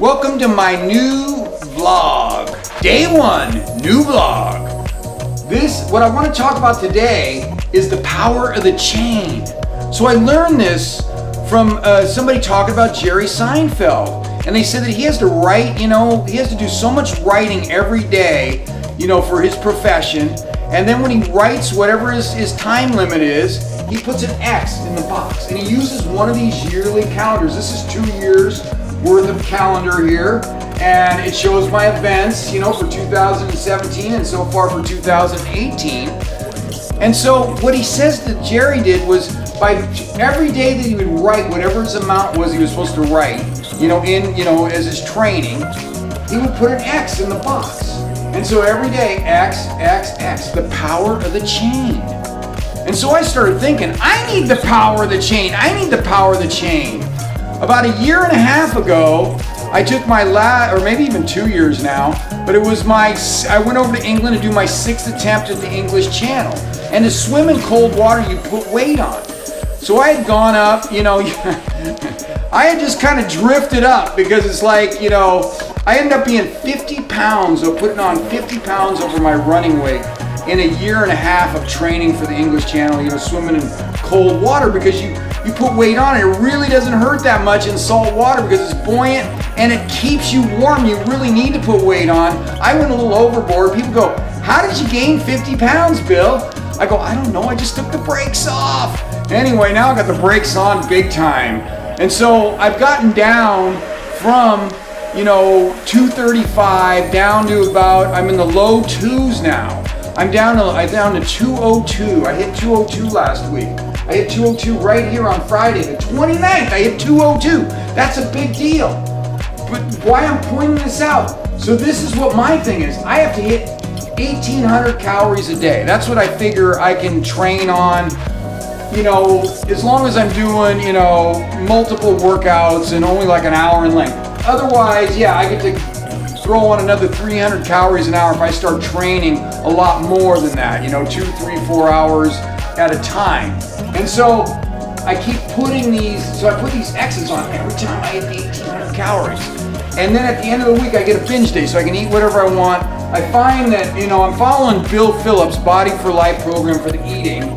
Welcome to my new vlog. Day one, new vlog. What I want to talk about today is the power of the chain. So I learned this from somebody talking about Jerry Seinfeld. And they said that he has to write, he has to do so much writing every day, for his profession. And then when he writes whatever his time limit is, he puts an X in the box. And he uses one of these yearly calendars. This is 2 years worth of calendar here. And it shows my events, for 2017 and so far for 2018. And so what he says that Jerry did was by every day that he would write whatever his amount was he was supposed to write, as his training, he would put an X in the box. And so every day, X, X, X, the power of the chain. And so I started thinking, I need the power of the chain. I need the power of the chain. About 1.5 years ago, I took my or maybe even 2 years now, but it was I went over to England to do my 6th attempt at the English Channel. And to swim in cold water, you put weight on. So I had gone up, I had just kind of drifted up because it's like, I ended up being 50 pounds, so putting on 50 pounds over my running weight in 1.5 years of training for the English Channel, swimming in cold water because you put weight on it. It really doesn't hurt that much in salt water because it's buoyant and it keeps you warm. You really need to put weight on. I went a little overboard. People go, how did you gain 50 pounds, Bill? I go, I don't know, I just took the brakes off. Anyway, now I got the brakes on big time. And so I've gotten down from, 235 down to about, I'm in the low 2s now. I'm down to 202. I hit 202 last week. I hit 202 right here on Friday, the 29th. I hit 202. That's a big deal. But why I'm pointing this out, so this is what my thing is. I have to hit 1,800 calories a day. That's what I figure I can train on, as long as I'm doing, multiple workouts and only like an hour in length. Otherwise, yeah, I get to throw on another 300 calories an hour if I start training a lot more than that, 2, 3, 4 hours at a time. And so I keep putting I put these X's on every time I hit the 1,800 calories. And then at the end of the week, I get a binge day, so I can eat whatever I want. I find that, I'm following Bill Phillips' Body for Life program for the eating.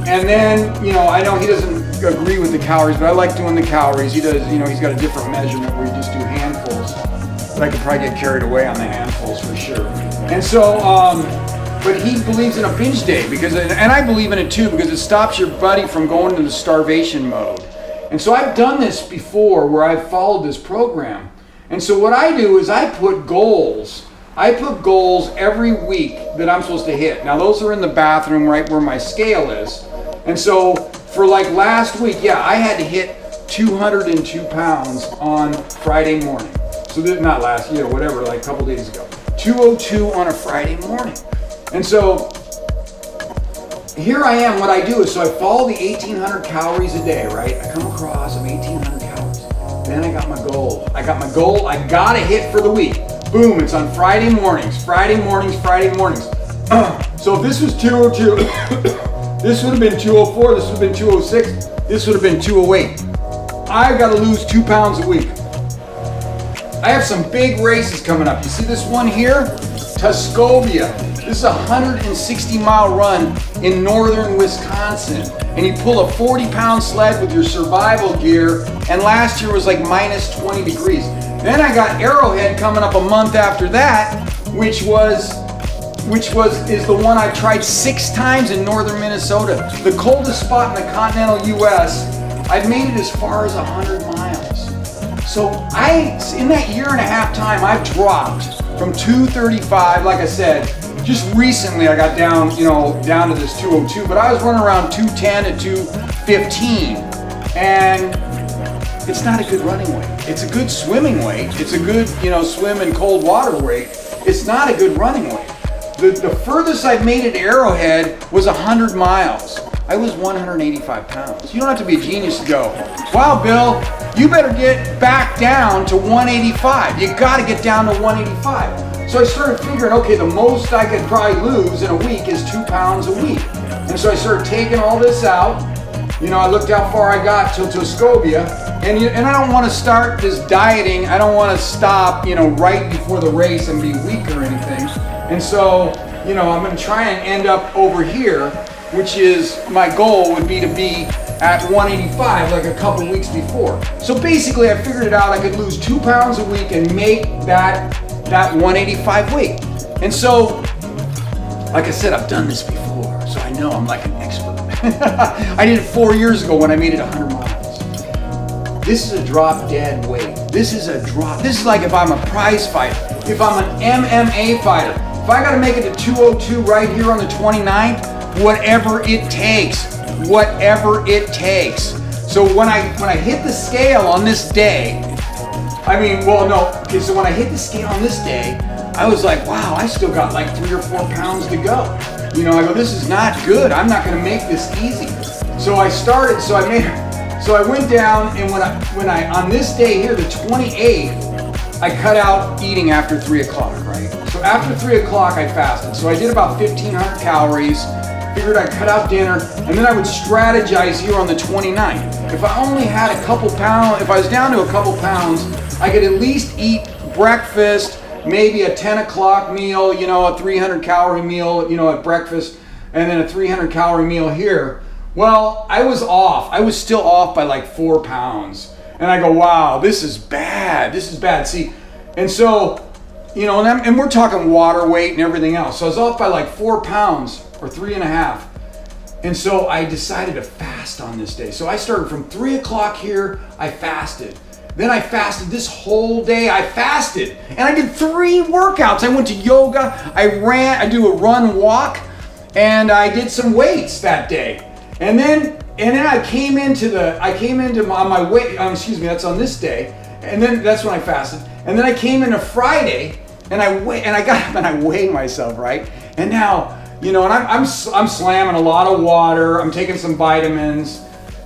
And then, I know he doesn't agree with the calories, but I like doing the calories. He does, he's got a different measurement where you just do handfuls. But I could probably get carried away on the handfuls for sure. And so, but he believes in a binge day and I believe in it too, because it stops your body from going into the starvation mode. And so I've done this before where I've followed this program. And so what I do is I put goals. I put goals every week that I'm supposed to hit. Now those are in the bathroom right where my scale is. And so for like last week, yeah, I had to hit 202 pounds on Friday morning. So not last year, whatever, like a couple days ago. 202 on a Friday morning. And so here I am, what I do is, so I follow the 1,800 calories a day, right? I come across, I'm 1,800 calories. Then I got my goal. I gotta hit for the week. Boom, it's on Friday mornings. Friday mornings. So if this was 202, this would have been 204, this would have been 206, this would have been 208. I gotta lose 2 pounds a week. I have some big races coming up. You see this one here? Tuscobia. This is a 160-mile run in northern Wisconsin. And you pull a 40-pound sled with your survival gear, and last year was like minus 20 degrees. Then I got Arrowhead coming up a month after that, which is the one I tried 6 times in northern Minnesota. The coldest spot in the continental US. I've made it as far as 100 miles. So in that 1.5 year time, I've dropped from 235, like I said. Just recently I got down, down to this 202, but I was running around 210 to 215. And it's not a good running weight. It's a good swimming weight. It's a good, swim in cold water weight. It's not a good running weight. The furthest I've made it to Arrowhead was 100 miles. I was 185 pounds. You don't have to be a genius to go, wow, Bill, you better get back down to 185. You gotta get down to 185. So I started figuring, okay, the most I could probably lose in a week is 2 pounds a week. And so I started taking all this out. I looked how far I got till Tuscobia. And I don't want to start this dieting. I don't want to stop, you know, right before the race and be weak or anything. And so, you know, I'm going to try and end up over here, which is my goal would be to be at 185 like a couple weeks before. So basically I figured it out. I could lose 2 pounds a week and make that 185 weight. And so, like I said, I've done this before, so I know I'm like an expert. I did it 4 years ago when I made it 100 miles. This is a drop dead weight. This is a drop. This is like if I'm a prize fighter, if I'm an MMA fighter. If I gotta make it to 202 right here on the 29th, whatever it takes, whatever it takes. So when I hit the scale on this day, I mean, well, no, okay, so when I hit the scale on this day, I was like, wow, I still got like 3 or 4 pounds to go. You know, I go, this is not good. I'm not gonna make this easy. So I started, so I went down, and when I on this day here, the 28th, I cut out eating after 3 o'clock, right? So after 3 o'clock, I fasted. So I did about 1,500 calories, figured I'd cut out dinner, and then I would strategize here on the 29th. If I only had a couple pounds, if I was down to a couple pounds, I could at least eat breakfast, maybe a 10 o'clock meal, you know, a 300 calorie meal, you know, at breakfast, and then a 300 calorie meal here. Well, I was off. I was still off by like 4 pounds. And I go, wow, this is bad. This is bad. See, and so, you know, and we're talking water weight and everything else. So I was off by like 4 pounds or 3.5. And so I decided to fast on this day. So I started from 3 o'clock here, I fasted. Then I fasted this whole day, I fasted. And I did 3 workouts. I went to yoga, I ran, I do a run walk, and I did some weights that day. And then I came into my weight, excuse me, that's on this day. And then that's when I fasted. And then I came into Friday and I got up and I weighed myself, right? And now, you know, and I'm slamming a lot of water, I'm taking some vitamins,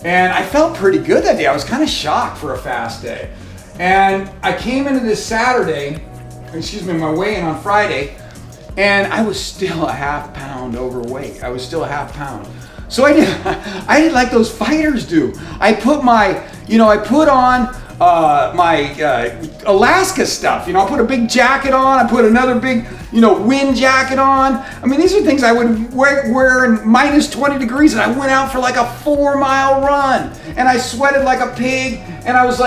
and I felt pretty good that day. I was kind of shocked for a fast day. And I came into this Saturday, excuse me, my weigh-in on Friday, and I was still a ½ pound overweight. I was still a ½ pound. So I did like those fighters do. I put on my Alaska stuff. You know, I put a big jacket on. I put another big, you know, wind jacket on. I mean, these are things I would wear in minus 20 degrees, and I went out for like a 4-mile run, and I sweated like a pig, and I was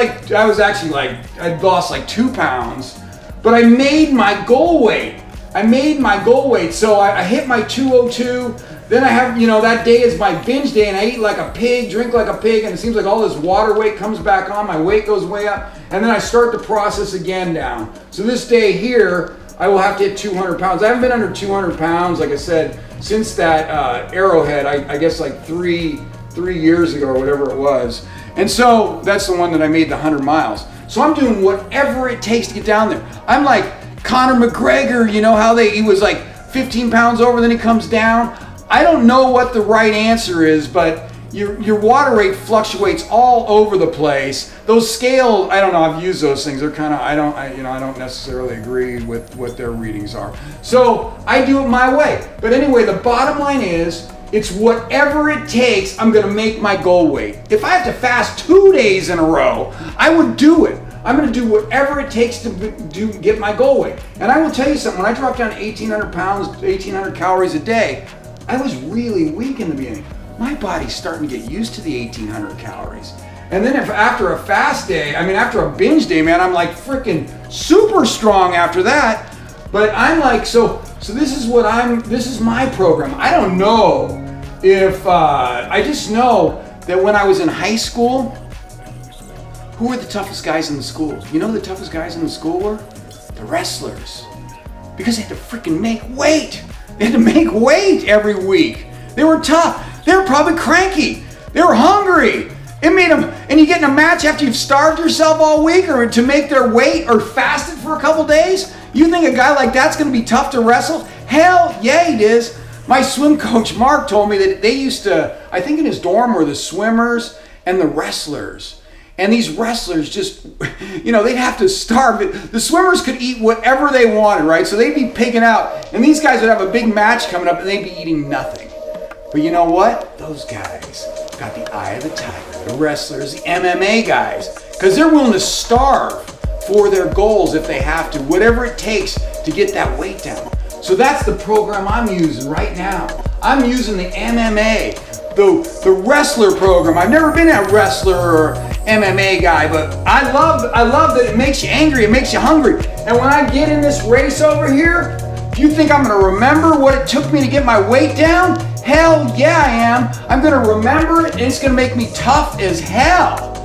actually like, I'd lost like 2 pounds, but I made my goal weight. So I hit my 202. Then I have, you know, that day is my binge day, and I eat like a pig, drink like a pig, and it seems like all this water weight comes back on, my weight goes way up, and then I start the process again down. So this day here, I will have to hit 200 pounds. I haven't been under 200 pounds, like I said, since that Arrowhead, I guess like three years ago or whatever it was. And so that's the one that I made the 100 miles. So I'm doing whatever it takes to get down there. I'm like Conor McGregor, you know how he was like 15 pounds over, then he comes down. I don't know what the right answer is, but your water rate fluctuates all over the place. Those scales, I don't know, I've used those things. They're kind of, I don't necessarily agree with what their readings are. So I do it my way. But anyway, the bottom line is, it's whatever it takes, I'm gonna make my goal weight. If I have to fast 2 days in a row, I would do it. I'm gonna do whatever it takes to get my goal weight. And I will tell you something, when I dropped down to 1,800 pounds, 1,800 calories a day, I was really weak in the beginning. My body's starting to get used to the 1,800 calories. And then after a fast day, I mean, after a binge day, man, I'm like freaking super strong after that. But I'm like, so this is my program. I don't know if, I just know that when I was in high school, who were the toughest guys in the school? You know who the toughest guys in the school were? The wrestlers. Because they had to freaking make weight. They had to make weight every week. They were tough. They were probably cranky. They were hungry. It made them, and you get in a match after you've starved yourself all week or to make their weight or fasted for a couple days? You think a guy like that's gonna be tough to wrestle? Hell yeah, it is. My swim coach, Mark, told me that they used to, I think in his dorm were the swimmers and the wrestlers. And these wrestlers just, you know, they'd have to starve. The swimmers could eat whatever they wanted, right? So they'd be pigging out. And these guys would have a big match coming up and they'd be eating nothing. But you know what? Those guys got the eye of the tiger. The wrestlers, the MMA guys. because they're willing to starve for their goals if they have to, whatever it takes to get that weight down. So that's the program I'm using right now. I'm using the MMA, the wrestler program. I've never been a wrestler or MMA guy, but I love that it makes you angry, it makes you hungry. And when I get in this race over here, do you think I'm gonna remember what it took me to get my weight down? Hell yeah, I am. I'm gonna remember it, and it's gonna make me tough as hell.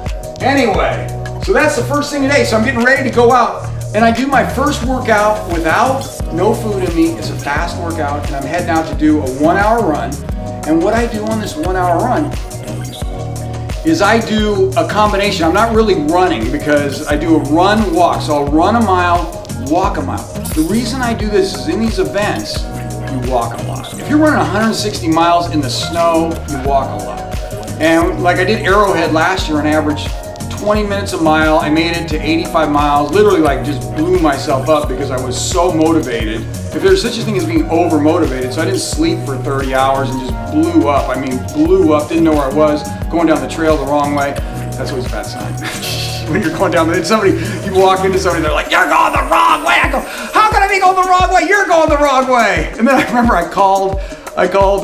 Anyway, so that's the first thing today. So I'm getting ready to go out, and I do my first workout without no food in me. It's a fast workout, and I'm heading out to do a 1 hour run. And what I do on this 1 hour run is I do a combination. I'm not really running because I do a run walk. So I'll run a mile, walk a mile. The reason I do this is in these events, you walk a lot. If you're running 160 miles in the snow, you walk a lot. And like I did Arrowhead last year, on average 20 minutes a mile. I made it to 85 miles, literally like just blew myself up because I was so motivated. If there's such a thing as being over motivated, so I didn't sleep for 30 hours and just blew up. I mean, blew up, didn't know where I was, going down the trail the wrong way. That's always a bad sign. When you're going down there, somebody, you walk into somebody, they're like, you're going the wrong way. I go, how can I be going the wrong way? You're going the wrong way. And then I remember I called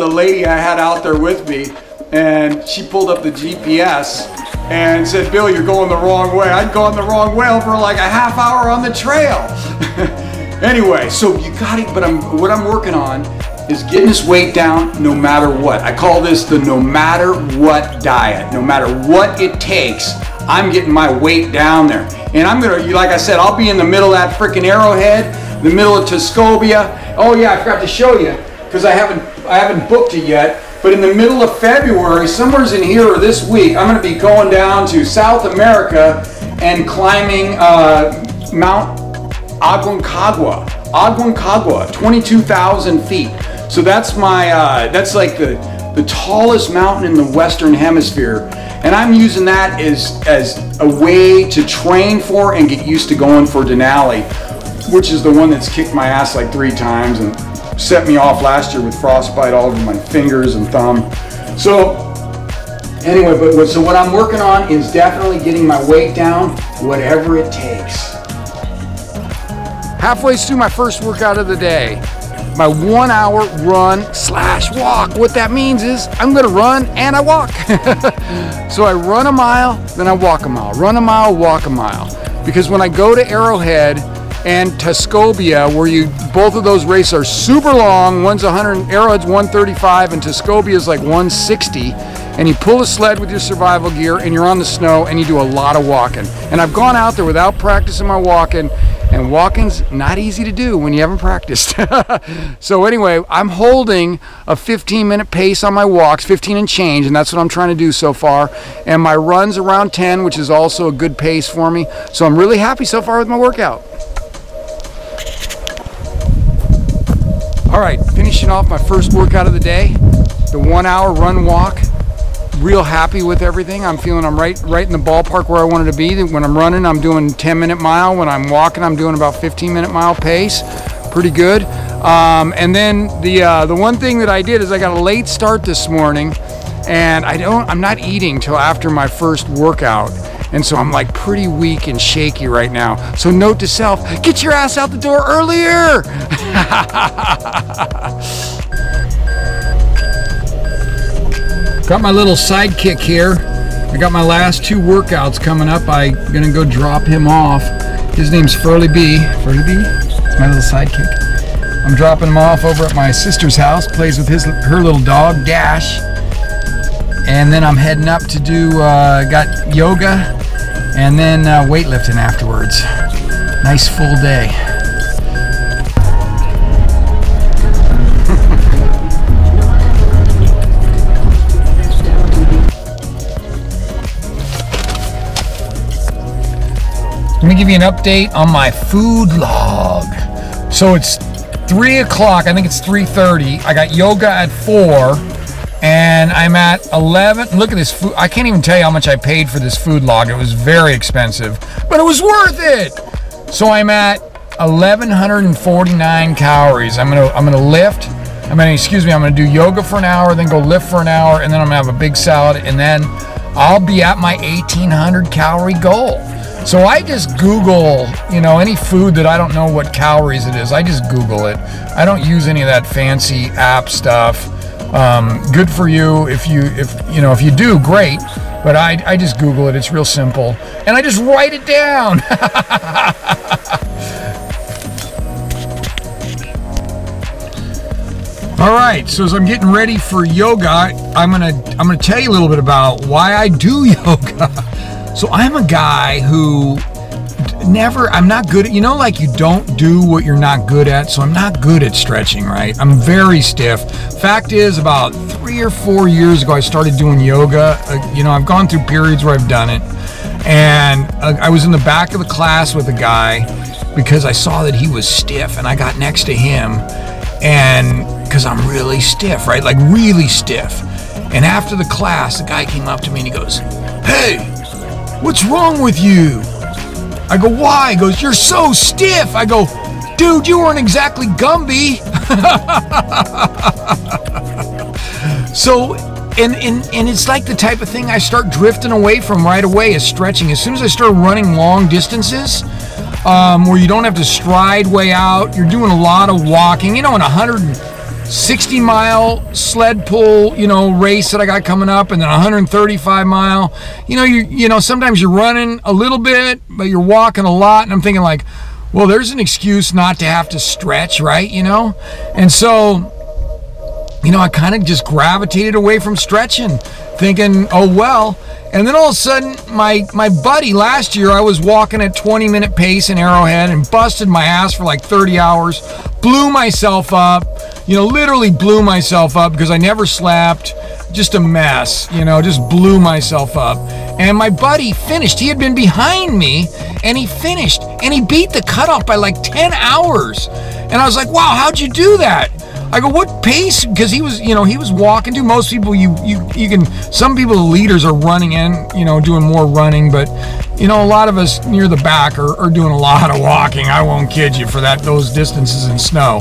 the lady I had out there with me, and she pulled up the GPS and said, Bill, you're going the wrong way. I'd gone the wrong way over like a half hour on the trail. Anyway, so you got it, but what I'm working on is getting this weight down no matter what. I call this the no matter what diet. No matter what it takes, I'm getting my weight down there. And I'm gonna, like I said, I'll be in the middle of that freaking Arrowhead, the middle of Tuscobia. Oh yeah, I forgot to show you, because I haven't booked it yet. But in the middle of February, somewhere's in here or this week, I'm gonna be going down to South America and climbing Mount Aconcagua, 22,000 feet. So that's that's like the tallest mountain in the Western Hemisphere. And I'm using that as a way to train for and get used to going for Denali, which is the one that's kicked my ass like 3 times and set me off last year with frostbite all over my fingers and thumb. So anyway, so what I'm working on is definitely getting my weight down, whatever it takes. Halfway through my first workout of the day, my 1 hour run/walk. What that means is I'm gonna run and I walk. So I run a mile, then I walk a mile. Run a mile, walk a mile. Because when I go to Arrowhead and Tuscobia, where both of those races are super long, one's 100, Arrowhead's 135 and Tuscobia is like 160, and you pull a sled with your survival gear and you're on the snow and you do a lot of walking. And I've gone out there without practicing my walking, and walking's not easy to do when you haven't practiced. So anyway, I'm holding a 15-minute pace on my walks, 15 and change, and that's what I'm trying to do so far. And my run's around 10, which is also a good pace for me. So I'm really happy so far with my workout. All right, finishing off my first workout of the day, the 1 hour run walk. Real happy with everything. I'm feeling I'm right in the ballpark where I wanted to be. When I'm running, I'm doing 10-minute mile. When I'm walking, I'm doing about 15-minute mile pace. Pretty good. And then the one thing that I did is I got a late start this morning, and I'm not eating till after my first workout. And so I'm like pretty weak and shaky right now. So note to self, get your ass out the door earlier. Got my little sidekick here. I got my last 2 workouts coming up. I'm gonna go drop him off. His name's Furley B. Furley B? It's my little sidekick. I'm dropping him off over at my sister's house. Plays with her little dog, Dash. And then I'm heading up to do, got yoga and then weightlifting afterwards. Nice full day. Let me give you an update on my food log. So it's 3 o'clock, I think it's 3:30. I got yoga at 4, and I'm at 11. Look at this food. I can't even tell you how much I paid for this food log. It was very expensive, but it was worth it. So I'm at 1,149 calories. I'm gonna lift. I'm gonna do yoga for an hour, then go lift for an hour, and then I'm gonna have a big salad, and then I'll be at my 1,800 calorie goal. So I just Google, you know, any food that I don't know what calories it is. I just Google it. I don't use any of that fancy app stuff. Good for you if you do, great. But I just Google it. It's real simple, and I just write it down. All right, so as I'm getting ready for yoga, I'm gonna tell you a little bit about why I do yoga. So I'm a guy who I'm not good at, you know, like you don't do what you're not good at. So I'm not good at stretching, right? I'm very stiff. Fact is, about 3 or 4 years ago, I started doing yoga. You know, I've gone through periods where I've done it, and I was in the back of the class with a guy because I saw that he was stiff, and I got next to him, and because I'm really stiff, right? Like really stiff. And after the class, the guy came up to me and he goes, "Hey, what's wrong with you?" I go, "Why?" He goes, "You're so stiff." I go, "Dude, you weren't exactly Gumby." So, and it's like the type of thing I start drifting away from right away is stretching. As soon as I start running long distances, where you don't have to stride way out, you're doing a lot of walking, you know, in 160-mile sled pull, you know, race that I got coming up, and then 135-mile. You know, sometimes you're running a little bit, but you're walking a lot, and I'm thinking like, well, there's an excuse not to have to stretch, right? You know, and so, you know, I kind of just gravitated away from stretching, thinking, oh well. And then all of a sudden, my buddy, last year, I was walking at 20-minute pace in Arrowhead and busted my ass for like 30 hours, blew myself up, you know, literally blew myself up because I never slept, just a mess, you know, just blew myself up. And my buddy finished. He had been behind me, and he finished, and he beat the cutoff by like 10 hours. And I was like, wow, how'd you do that? I go, what pace? Because he was, you know, he was walking. To most people, you can. Some people, the leaders, are running in, you know, doing more running. But, you know, a lot of us near the back are doing a lot of walking. I won't kid you for those distances in snow.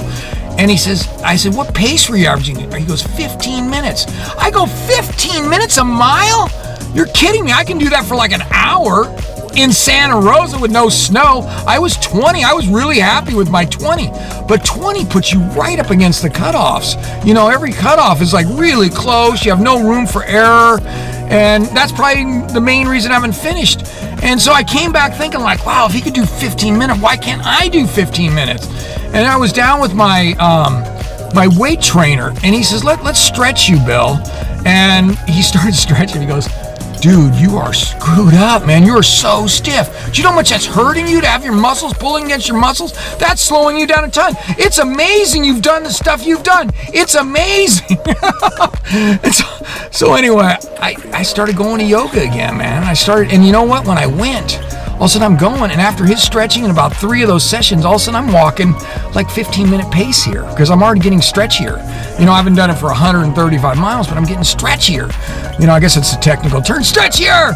And he says, I said, what pace were you averaging? He goes, 15 minutes. I go, 15 minutes a mile? You're kidding me. I can do that for like an hour in Santa Rosa with no snow. I was 20. I was really happy with my 20. But 20 puts you right up against the cutoffs. You know, every cutoff is like really close. You have no room for error. And that's probably the main reason I haven't finished. And so I came back thinking like, wow, if he could do 15 minutes, why can't I do 15 minutes? And I was down with my my weight trainer, and he says, let's stretch you, Bill. And he started stretching. He goes, dude, you are screwed up, man. You are so stiff. Do you know how much that's hurting you to have your muscles pulling against your muscles? That's slowing you down a ton. It's amazing you've done the stuff you've done. It's amazing. So anyway, I started going to yoga again, man. And you know what? When I went, all of a sudden I'm going, and after his stretching and about 3 of those sessions, all of a sudden I'm walking like 15-minute pace here because I'm already getting stretchier. You know, I haven't done it for 135 miles, but I'm getting stretchier. You know, I guess it's a technical term, stretchier.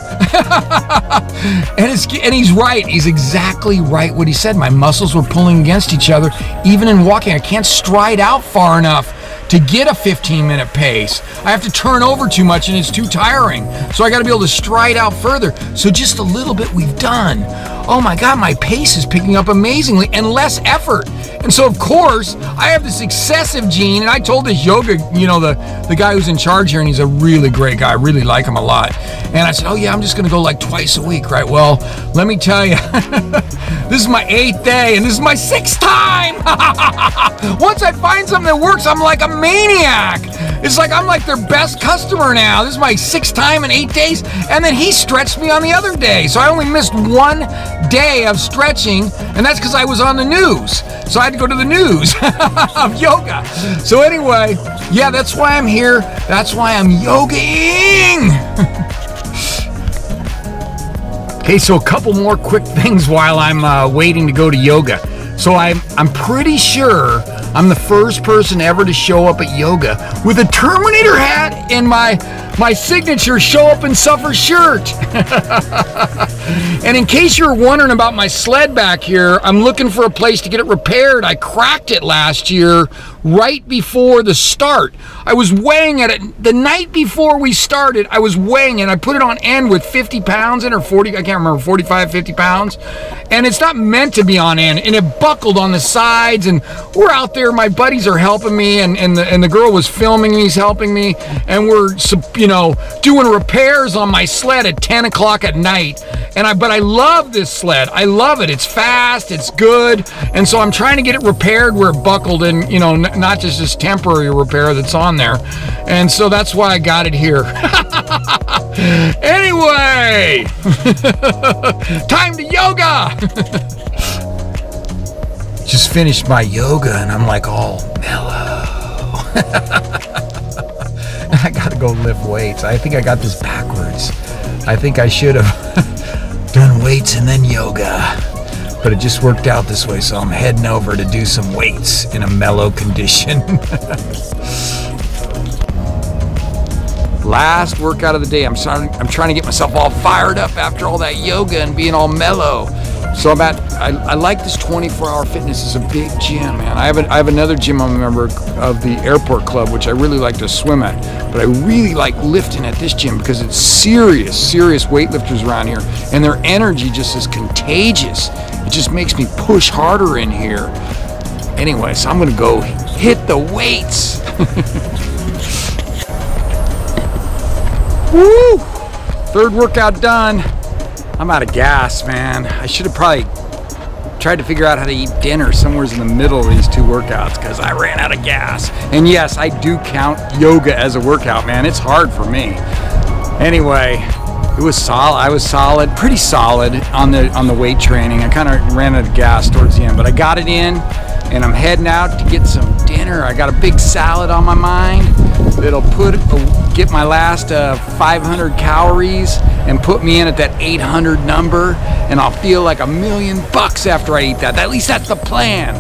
and he's right. He's exactly right what he said. My muscles were pulling against each other. Even in walking, I can't stride out far enough to get a 15-minute pace. I have to turn over too much and it's too tiring. So I got to be able to stride out further. So just a little bit we've done. Oh my God, my pace is picking up amazingly and less effort. And so of course, I have this excessive gene, and I told this yoga, you know, the guy who's in charge here, and he's a really great guy. I really like him a lot. And I said, oh yeah, I'm just gonna go like twice a week, right? Well, let me tell you, this is my 8th day and this is my 6th time. Once I find something that works, I'm like a maniac. It's like I'm like their best customer now. This is my 6th time in 8 days. And then he stretched me on the other day. So I only missed 1 day of stretching, and that's because I was on the news. So I had to go to the news of yoga. So anyway, yeah, that's why I'm here. That's why I'm yogaing. Okay, so a couple more quick things while I'm waiting to go to yoga. So I'm pretty sure I'm the first person ever to show up at yoga with a Terminator hat and my signature show up and suffer shirt. And in case you're wondering about my sled back here, I'm looking for a place to get it repaired. I cracked it last year right before the start. I was weighing it the night before we started. I was weighing it. I put it on end with 50 pounds in, or 40, I can't remember, 45, 50 pounds. And it's not meant to be on end. And it buckled on the sides. And we're out there. My buddies are helping me. And the girl was filming me. He's helping me. And we're, you know, doing repairs on my sled at 10 o'clock at night. But I love this sled. I love it. It's fast. It's good. And so I'm trying to get it repaired where it buckled, and, you know, not just this temporary repair that's on there. And so that's why I got it here. Anyway, time to yoga. Just finished my yoga and I'm like all mellow. I gotta go lift weights. I think I got this backwards. I think I should have done weights and then yoga, but it just worked out this way, so I'm heading over to do some weights in a mellow condition. Last workout of the day. I'm trying to get myself all fired up after all that yoga and being all mellow. So I like this 24-hour fitness. It's a big gym, man. I have another gym I'm a member of, the airport club, which I really like to swim at. But I really like lifting at this gym because it's serious weightlifters around here. And their energy just is contagious. It just makes me push harder in here. Anyway, so I'm gonna go hit the weights. Woo! Third workout done. I'm out of gas, man. I should have probably tried to figure out how to eat dinner somewhere in the middle of these two workouts because I ran out of gas. And yes, I do count yoga as a workout, man. It's hard for me. Anyway, it was solid. I was solid, pretty solid on the weight training. I kind of ran out of gas towards the end, but I got it in, and I'm heading out to get some dinner. I got a big salad on my mind that'll get my last 500 calories and put me in at that 800 number, and I'll feel like $1,000,000 after I eat that. At least that's the plan.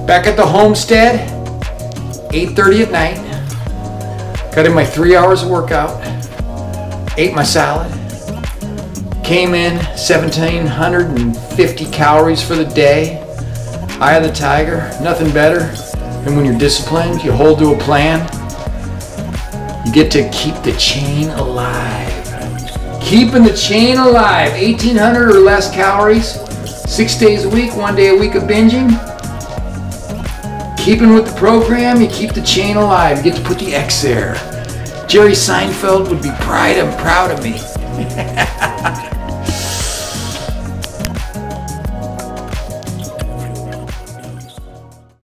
Back at the homestead, 8:30 at night. Got in my 3 hours of workout, ate my salad, came in 1,750 calories for the day. Eye of the tiger, nothing better than when you're disciplined, you hold to a plan, you get to keep the chain alive. Keeping the chain alive, 1,800 or less calories, 6 days a week, 1 day a week of binging. Keeping with the program, you keep the chain alive, you get to put the X there. Jerry Seinfeld would be proud of me.